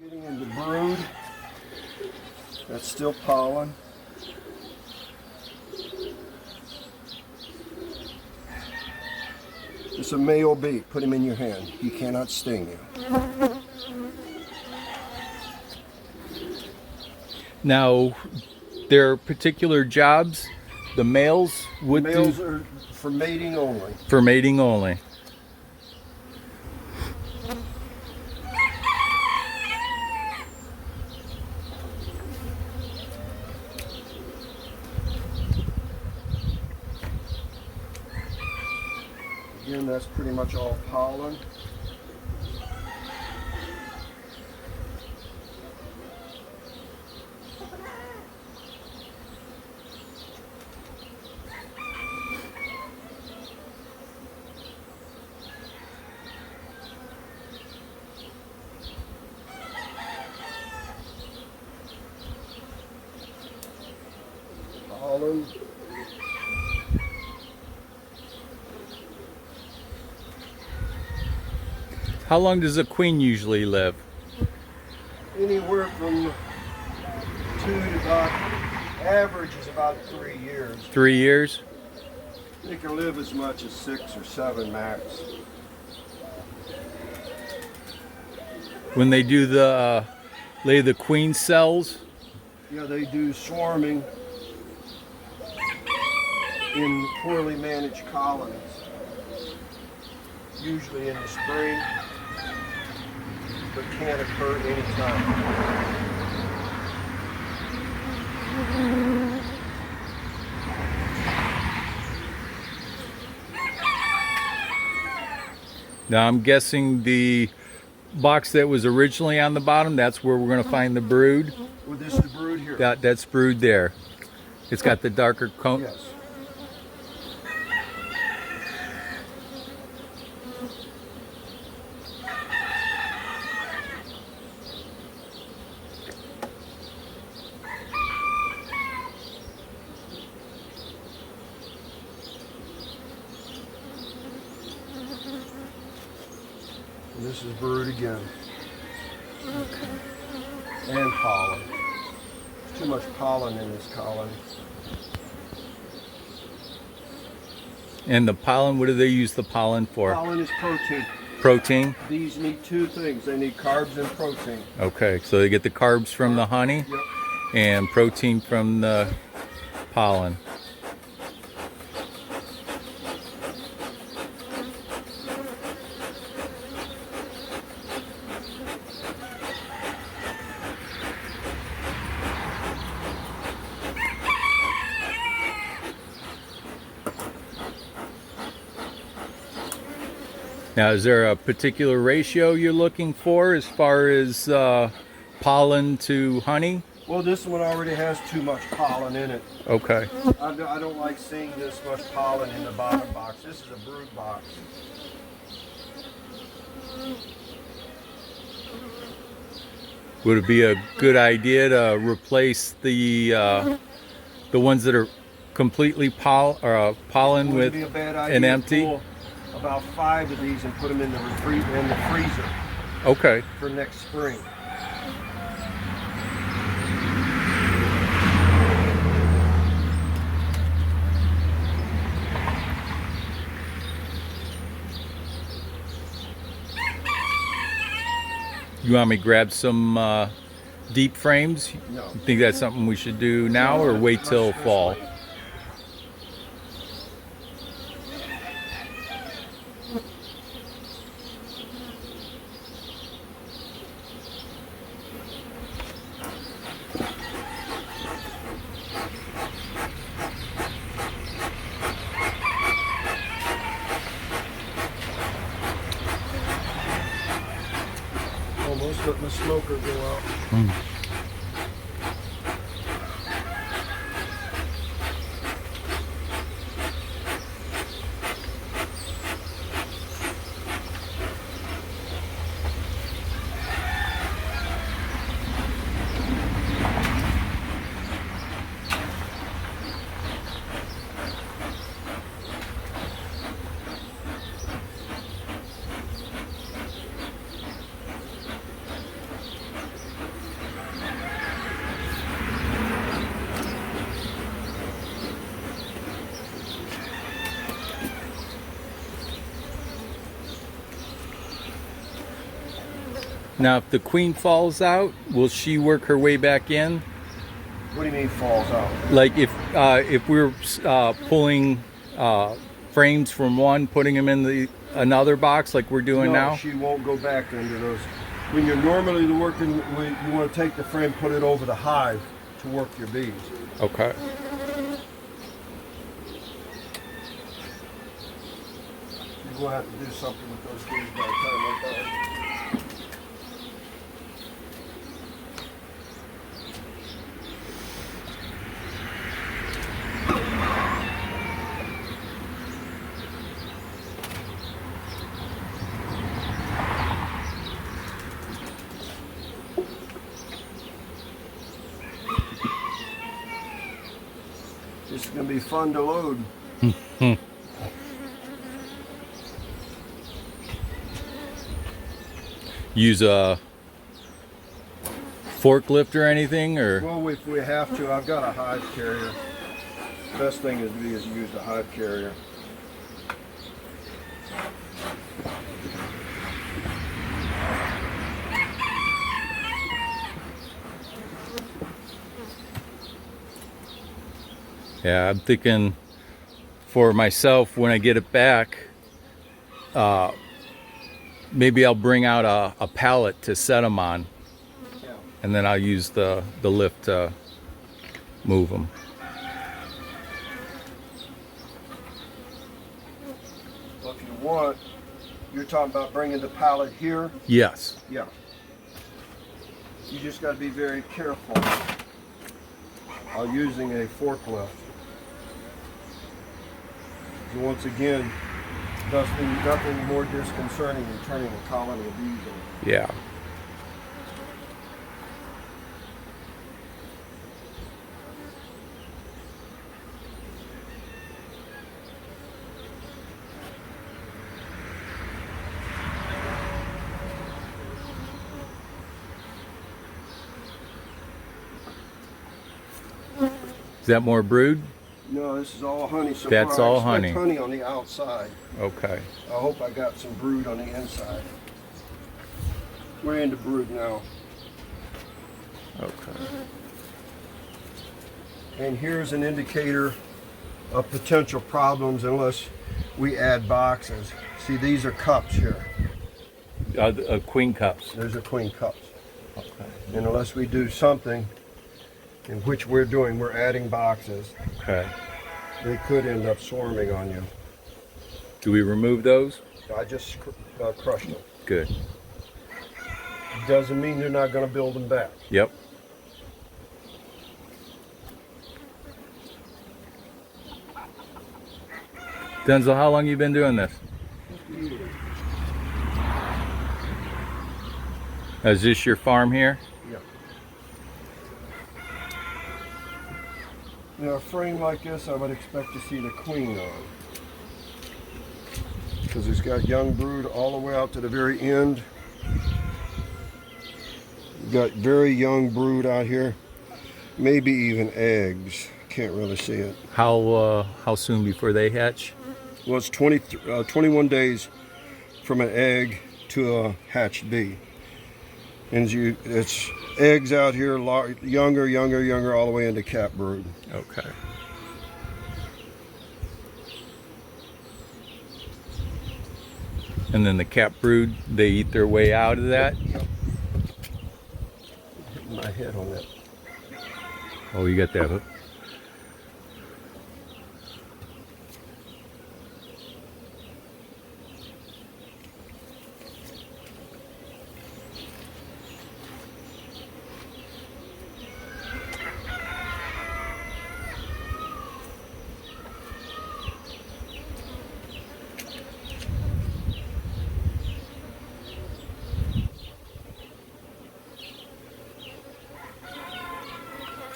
Getting into brood. That's still pollen. It's a male bee. Put him in your hand. He cannot sting you. Now, there are particular jobs the males would Males do are for mating only. for mating only. Again, that's pretty much all pollen. Pollen. How long does a queen usually live? Anywhere from 2 to about, average is about 3 years. 3 years? They can live as much as 6 or 7 max. When they do the lay the queen cells, Yeah, they do swarming in poorly managed colonies. Usually in the spring, but can occur anytime. now I'm guessing the box that was originally on the bottom, that's where we're going to find the brood. Well, this is the brood here. That's brood there. It's got the darker coat. Yes. And this is brood again. And pollen. There's too much pollen in this colony. And the pollen, what do they use the pollen for? Pollen is protein. Protein? These need 2 things. They need carbs and protein. Okay, so they get the carbs from the honey Yep. and protein from the pollen. Now, is there a particular ratio you're looking for as far as pollen to honey? Well, this one already has too much pollen in it. Okay. I don't like seeing this much pollen in the bottom box. This is a brood box. Would it be a good idea to replace the ones that are completely pollen Wouldn't with be a bad idea an to empty? pull about 5 of these and put them in the freezer Okay. for next spring. You want me to grab some deep frames? No. You think that's something we should do now or wait till fall? Almost letting the smoker go out. Now, if the queen falls out, will she work her way back in? What do you mean falls out? Like if we're pulling frames from one, putting them in the another box like we're doing No, now? she won't go back into those. When you're normally working, you want to take the frame, put it over the hive to work your bees. Okay. You're going to have to do something with those bees by the time we're done. This is going to be fun to load. Use a forklift or anything, or? Well, if we have to, I've got a hive carrier. Best thing is to use the hive carrier. Yeah, I'm thinking for myself when I get it back, maybe I'll bring out a pallet to set them on, Yeah. and then I'll use the lift to move them. Well, if you want, you're talking about bringing the pallet here. Yes. Yeah. You just got to be very careful using a forklift. So once again, nothing more disconcerting than turning a colony of bees in. Yeah. Is that more brood? No, this is all honey so That's far. all I expect honey. honey on the outside. Okay. I hope I got some brood on the inside. We're into brood now. Okay. And here's an indicator of potential problems we add boxes. See, these are cups here. Queen cups. Those are queen cups. Okay. And unless we do something, in which we're doing, we're adding boxes, Okay. they could end up swarming on you. Do we remove those? I just crushed them. Good. Doesn't mean they're not going to build them back. Yep. Denzel, how long you been doing this? Is this your farm here? Yeah. Now, a frame like this, I would expect to see the queen on. Because it's got young brood all the way out to the very end. Got very young brood out here. Maybe even eggs. Can't really see it. How soon before they hatch? Well, it's 21 days from an egg to a hatched bee. And it's eggs out here, younger, all the way into cap brood. Okay. And then the cap brood, they eat their way out of that? Hitting my head on that. Oh, you got that.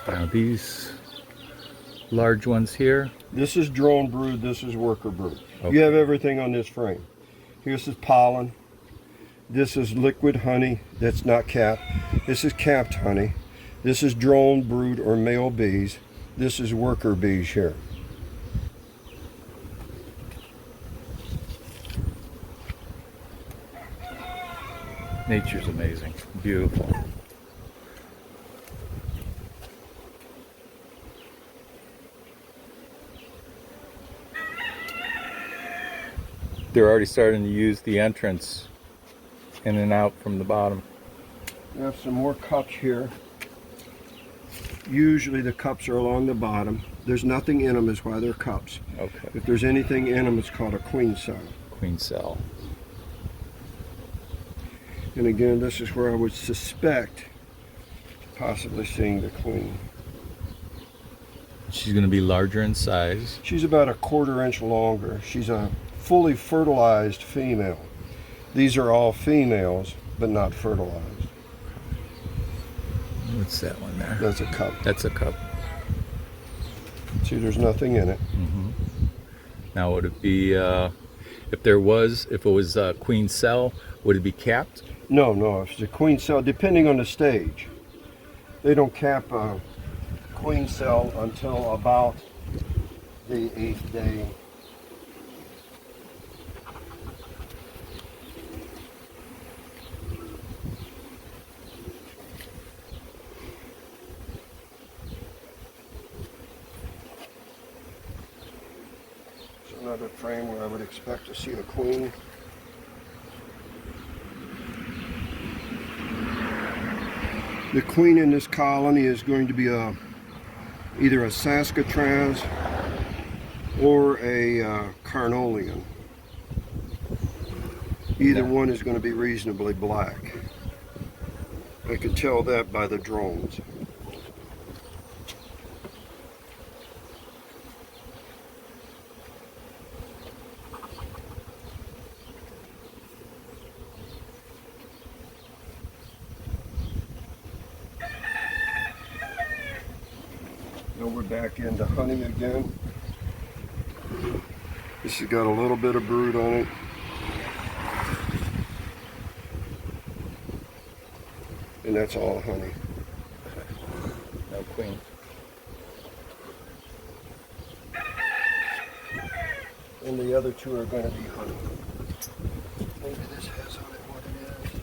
Now these large ones here. This is drone brood, this is worker brood. Okay. You have everything on this frame. Here's the pollen. This is liquid honey that's not capped. This is capped honey. This is drone brood or male bees. This is worker bees here. Nature's amazing. Beautiful. They're already starting to use the entrance in and out from the bottom. We have some more cups here. Usually the cups are along the bottom. There's nothing in them, is why they're cups. Okay. If there's anything in them, it's called a queen cell. Queen cell. And again, this is where I would suspect possibly seeing the queen. She's going to be larger in size. She's about a 1/4 inch longer. She's a fully fertilized female. These are all females, but not fertilized. What's that one there? That's a cup. That's a cup. See, there's nothing in it. Mm-hmm. Now, would it be, if it was a queen cell, would it be capped? No, no, if it's a queen cell, depending on the stage. They don't cap a queen cell until about the 8th day. It's another frame where I would expect to see a queen. The queen in this colony is going to be either a Saskatraz or a Carnolian. Either one is going to be reasonably black. I can tell that by the drones. Now we're back into honey again. This has got a little bit of brood on it. And that's all honey. No queen. And the other two are going to be honey. Maybe this has on it what it is.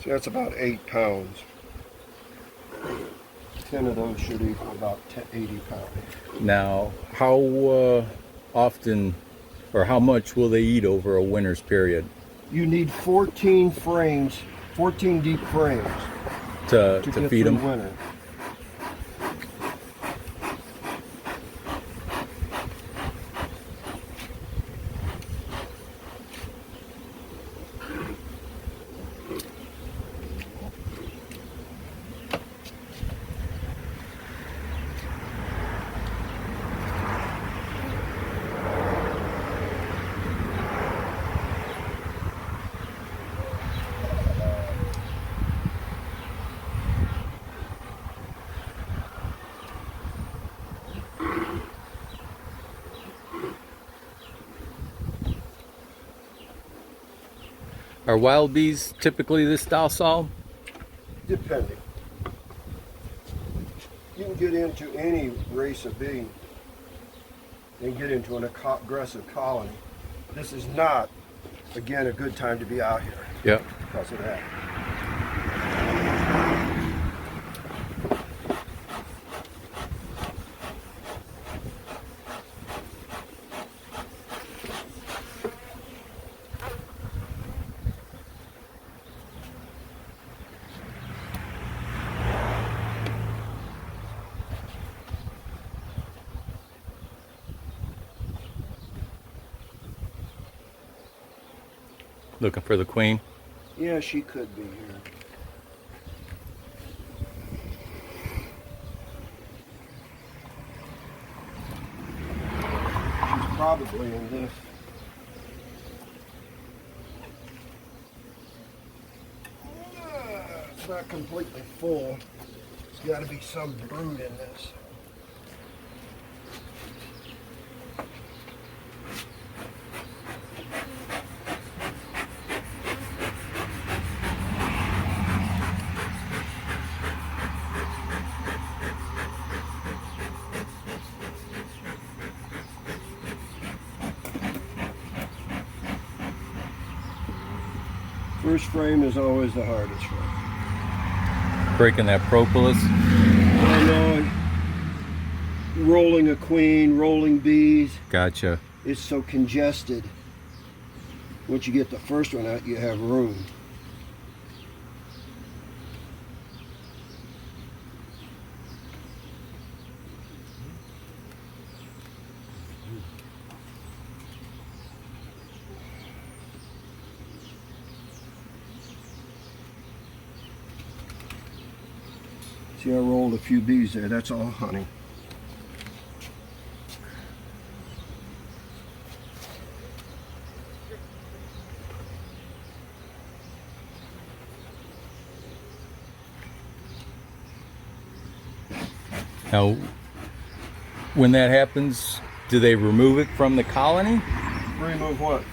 So that's about 8 pounds. 10 of those should equal about 80 pounds. Now, how often or how much will they eat over a winter's period You need 14 frames, 14 deep frames to get feed through them? winter. Are wild bees typically this docile? Depending. You can get into any race of bee and get into an aggressive colony. This is not, again, a good time to be out here Yep. because of that. Looking for the queen. Yeah, she could be here. She's probably in this. It's not completely full. There's got to be some brood in this. first frame is always the hardest frame. Breaking that propolis. I know. Rolling a queen, rolling bees. Gotcha. It's so congested. Once you get the first one out, you have room. See, I rolled a few bees there. That's all honey. Now, when that happens, do they remove it from the colony? Remove what?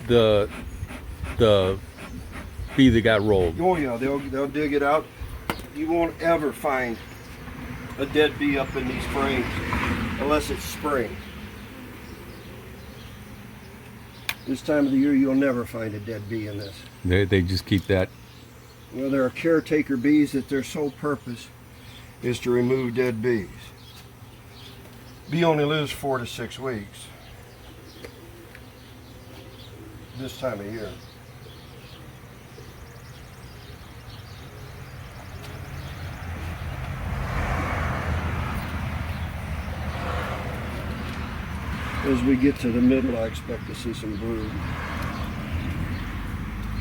The bee that got rolled. Oh yeah, they'll dig it out. You won't ever find a dead bee up in these frames unless it's spring. This time of the year, you'll never find a dead bee in this. They just keep that. Well, there are caretaker bees that their sole purpose is to remove dead bees. Bee only lives 4 to 6 weeks this time of year. As we get to the middle, I expect to see some brood.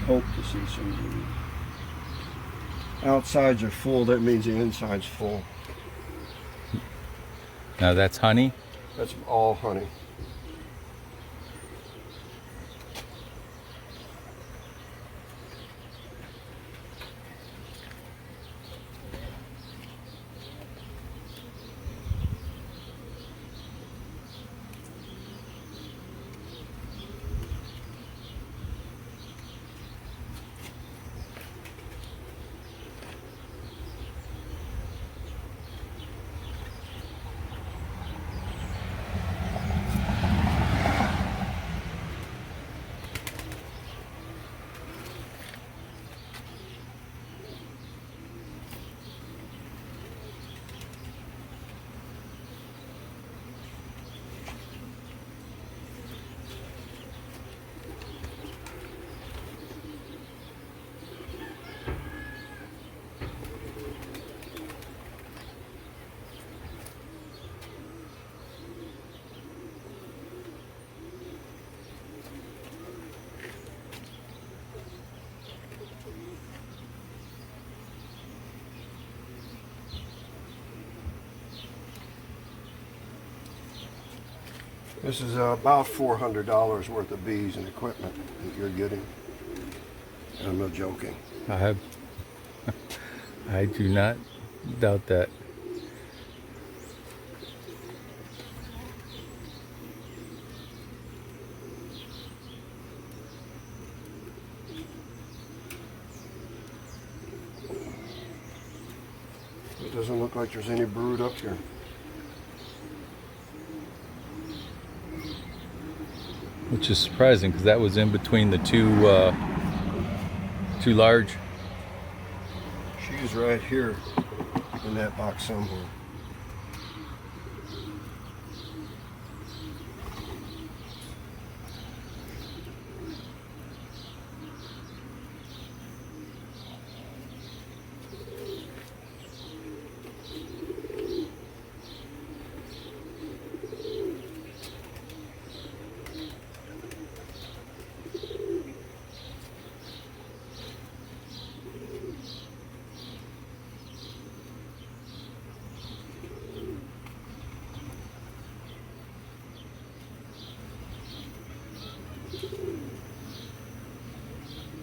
Hope to see some brood. Outsides are full, that means the inside's full. Now that's honey. That's all honey. This is about $400 worth of bees and equipment that you're getting. I'm not joking. I do not doubt that. It doesn't look like there's any brood up here. Which is surprising because that was in between the two large. She's right here in that box somewhere.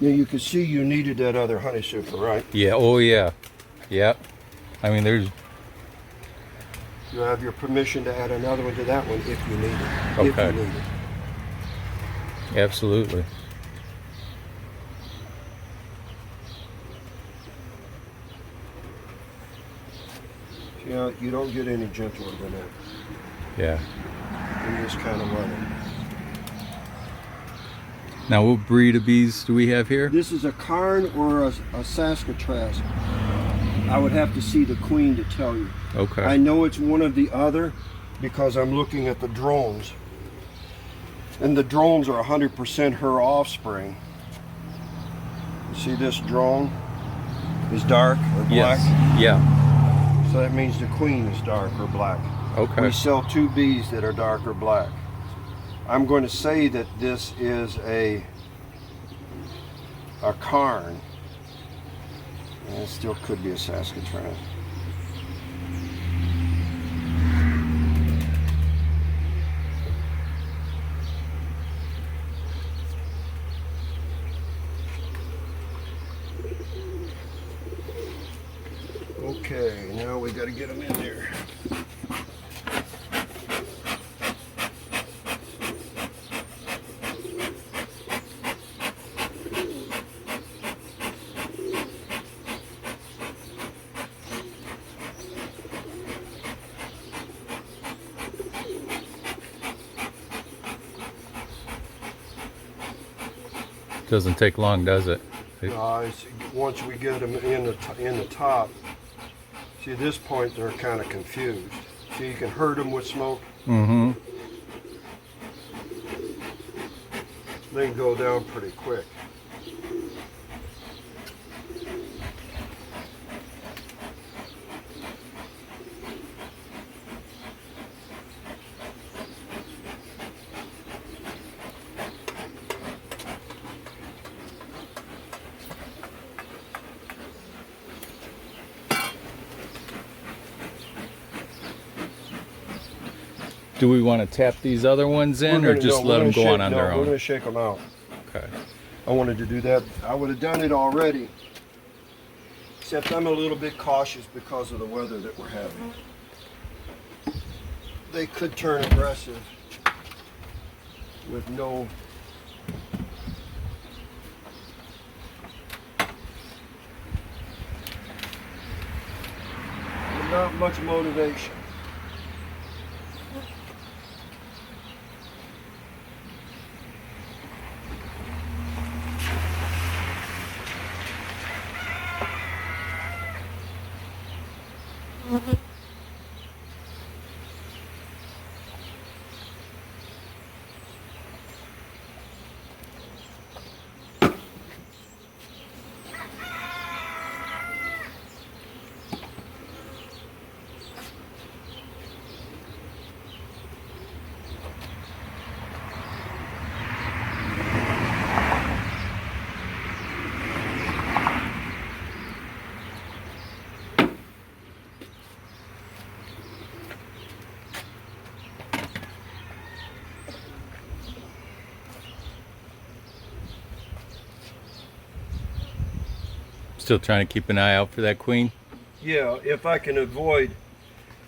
Now you could see you needed that other honey super, right? Yeah. Oh yeah. Yeah. I mean, there's. You have your permission to add another one to that one if you need it. Okay. If you need it. Absolutely. You know, you don't get any gentler than that Yeah. in this kind of weather. Now, what breed of bees do we have here? This is a Cairn or a Saskatraz. I would have to see the queen to tell you. Okay. I know it's one of the other because I'm looking at the drones. And the drones are 100% her offspring. You see this drone is dark or black? Yes. Yeah. So that means the queen is dark or black. Okay. We sell 2 bees that are dark or black. I'm going to say that this is a Cairn. And it still could be a Saskatraz. Okay, now we got to get them in there. Doesn't take long, does it? Once we get them in the top, see at this point they're kind of confused. See, you can hurt them with smoke. Mm-hmm. They can go down pretty quick. Do we want to tap these other ones in, or just let them go on their We're own? going to shake them out. Okay. I wanted to do that. I would have done it already, except I'm a little bit cautious because of the weather that we're having. They could turn aggressive with no not much motivation. Still trying to keep an eye out for that queen? Yeah, if I can avoid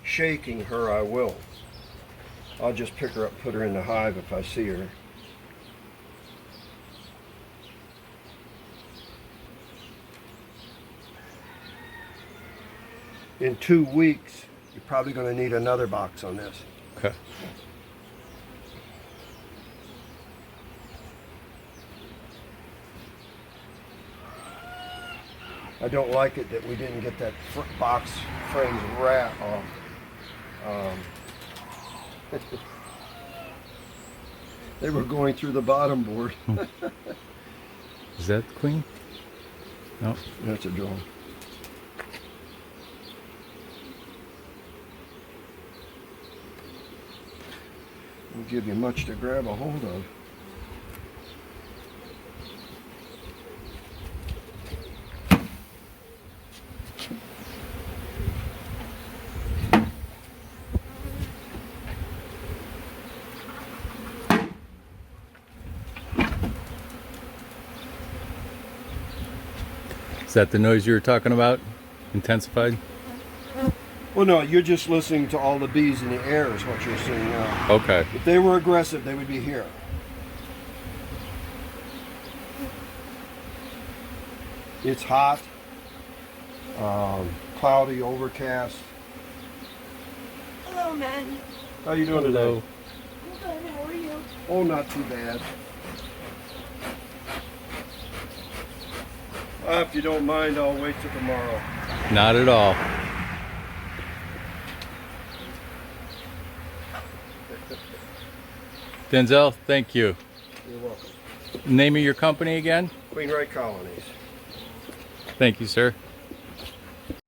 shaking her, I will. I'll just pick her up, put her in the hive if I see her. In 2 weeks, you're probably going to need another box on this. Okay. I don't like it that we didn't get that box frames wrap off. They were going through the bottom board. Is that the queen? No. That's a drone. Won't give you much to grab a hold of. Is that the noise you were talking about? Intensified? Well, no, you're just listening to all the bees in the air is what you're seeing now. Okay. If they were aggressive, they would be here. It's hot, cloudy, overcast. Hello, man. How you doing Hello. today? I'm good. How are you? Oh, not too bad. If you don't mind, I'll wait till tomorrow. Not at all. Denzel, thank you. You're welcome. Name of your company again? Queen Ray Colonies. Thank you, sir.